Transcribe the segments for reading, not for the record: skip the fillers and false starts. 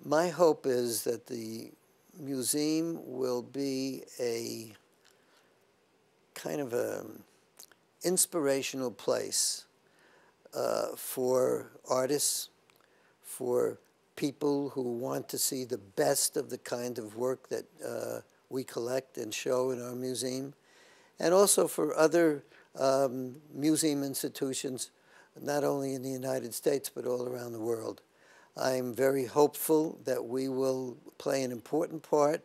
My hope is that the museum will be a kind of an inspirational place for artists, for people who want to see the best of the kind of work that we collect and show in our museum, and also for other museum institutions, not only in the United States, but all around the world. I'm very hopeful that we will play an important part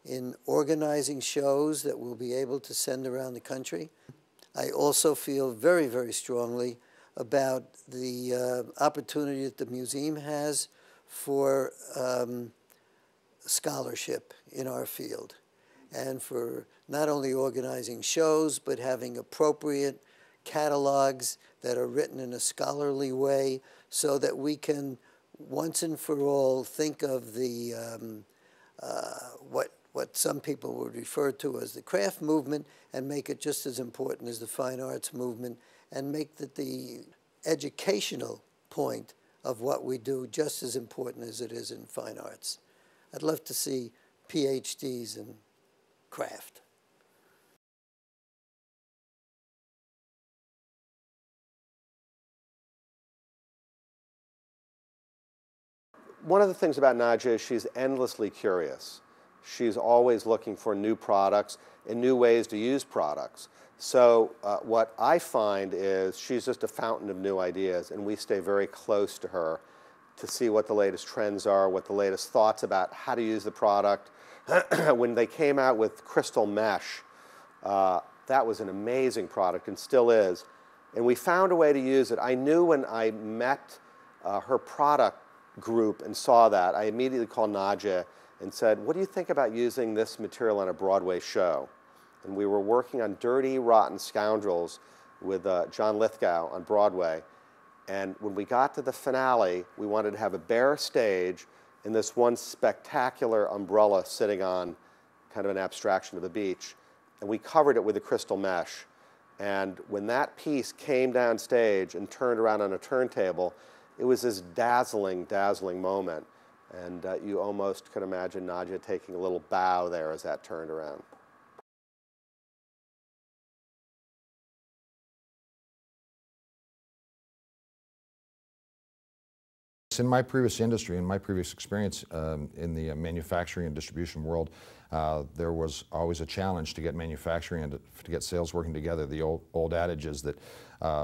in organizing shows that we'll be able to send around the country. I also feel very, very strongly about the opportunity that the museum has for scholarship in our field, and for not only organizing shows, but having appropriate catalogs that are written in a scholarly way so that we can once and for all think of the what some people would refer to as the craft movement and make it just as important as the fine arts movement, and make that the educational point of what we do just as important as it is in fine arts. I'd love to see PhDs in craft. One of the things about Nadia is she's endlessly curious. She's always looking for new products and new ways to use products. So what I find is she's just a fountain of new ideas, and we stay very close to her to see what the latest trends are, what the latest thoughts about how to use the product. When they came out with crystal mesh, that was an amazing product and still is. And we found a way to use it. I knew when I met her product group and saw that, I immediately called Nadia and said, what do you think about using this material on a Broadway show? And we were working on Dirty Rotten Scoundrels with John Lithgow on Broadway. And when we got to the finale, we wanted to have a bare stage and this one spectacular umbrella sitting on kind of an abstraction of the beach. And we covered it with a crystal mesh. And when that piece came down stage and turned around on a turntable, it was this dazzling, dazzling moment. And you almost could imagine Nadia taking a little bow there as that turned around. In my previous industry, in my previous experience in the manufacturing and distribution world, there was always a challenge to get manufacturing and to get sales working together. The old adage is that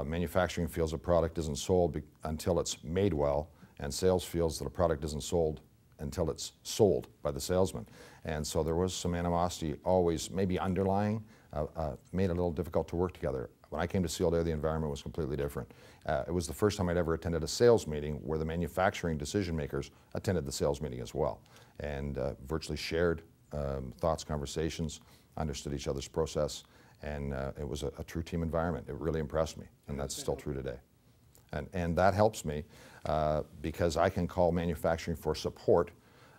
manufacturing feels a product isn't sold until it's made well, and sales feels that a product isn't sold until it's sold by the salesman. And so there was some animosity always, maybe underlying, made it a little difficult to work together. When I came to Sealed Air, the environment was completely different. It was the first time I'd ever attended a sales meeting where the manufacturing decision makers attended the sales meeting as well, and virtually shared thoughts, conversations, understood each other's process, and it was a true team environment. It really impressed me, and that's still true today. And that helps me because I can call manufacturing for support,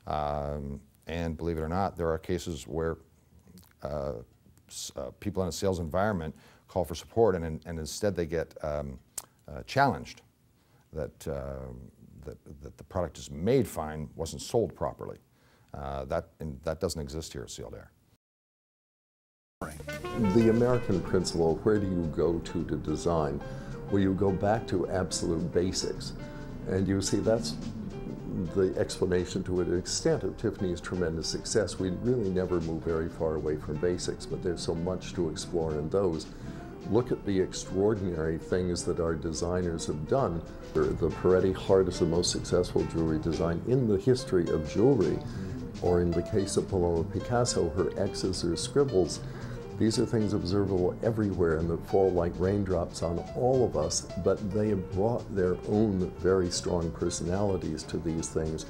and believe it or not, there are cases where people in a sales environment call for support, and instead they get challenged that the product is made fine, wasn't sold properly. That doesn't exist here at Sealed Air. The American principle, where do you go to design? Well, you go back to absolute basics. And you see, that's the explanation to an extent of Tiffany's tremendous success. We really never move very far away from basics, but there's so much to explore in those. Look at the extraordinary things that our designers have done. The Peretti Heart is the most successful jewelry design in the history of jewelry. Or in the case of Paloma Picasso, her X's or scribbles. These are things observable everywhere and that fall like raindrops on all of us, but they have brought their own very strong personalities to these things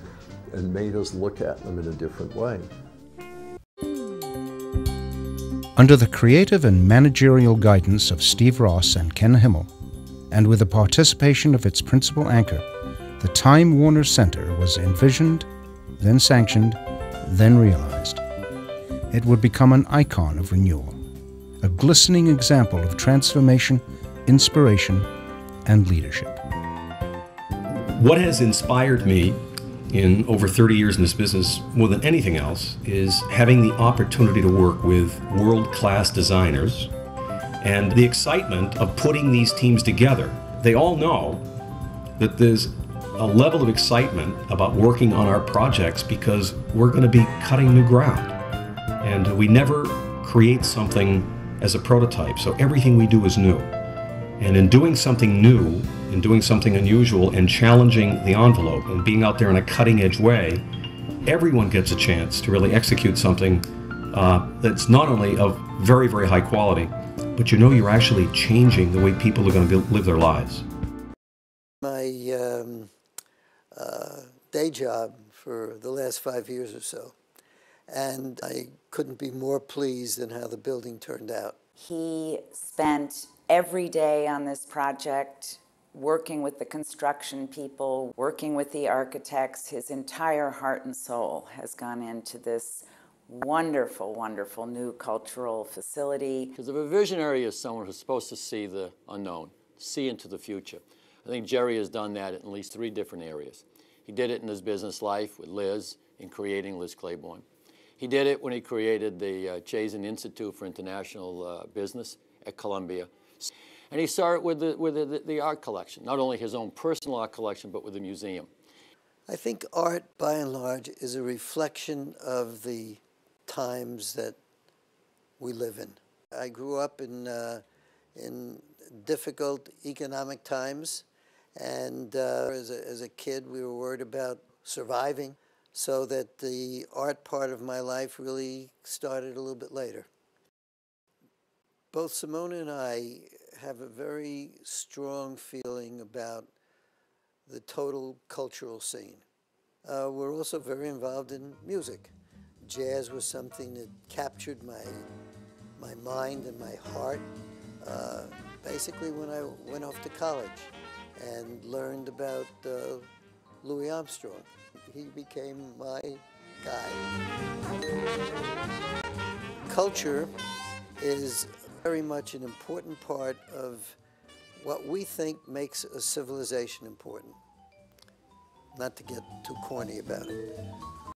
and made us look at them in a different way. Under the creative and managerial guidance of Steve Ross and Ken Himmel, and with the participation of its principal anchor, the Time Warner Center was envisioned, then sanctioned, then realized. It would become an icon of renewal, a glistening example of transformation, inspiration, and leadership. What has inspired me in over 30 years in this business, more than anything else, is having the opportunity to work with world-class designers and the excitement of putting these teams together. They all know that there's a level of excitement about working on our projects because we're going to be cutting new ground. And we never create something as a prototype, so everything we do is new. And in doing something new, in doing something unusual, and challenging the envelope, and being out there in a cutting-edge way, everyone gets a chance to really execute something that's not only of very, very high quality, but you know you're actually changing the way people are going to live their lives. My day job for the last 5 years or so, and I couldn't be more pleased than how the building turned out. He spent every day on this project, working with the construction people, working with the architects. His entire heart and soul has gone into this wonderful, wonderful new cultural facility. Because if a visionary is someone who's supposed to see the unknown, see into the future. I think Jerry has done that in at least 3 different areas. He did it in his business life with Liz, in creating Liz Claiborne. He did it when he created the Chazen Institute for International Business at Columbia. And he saw it with the art collection, not only his own personal art collection, but with the museum. I think art, by and large, is a reflection of the times that we live in. I grew up in difficult economic times, and as a kid, we were worried about surviving, so that the art part of my life really started a little bit later. Both Simone and I have a very strong feeling about the total cultural scene. We're also very involved in music. Jazz was something that captured my mind and my heart, basically when I went off to college and learned about Louis Armstrong. He became my guide. Culture is very much an important part of what we think makes a civilization important. Not to get too corny about it.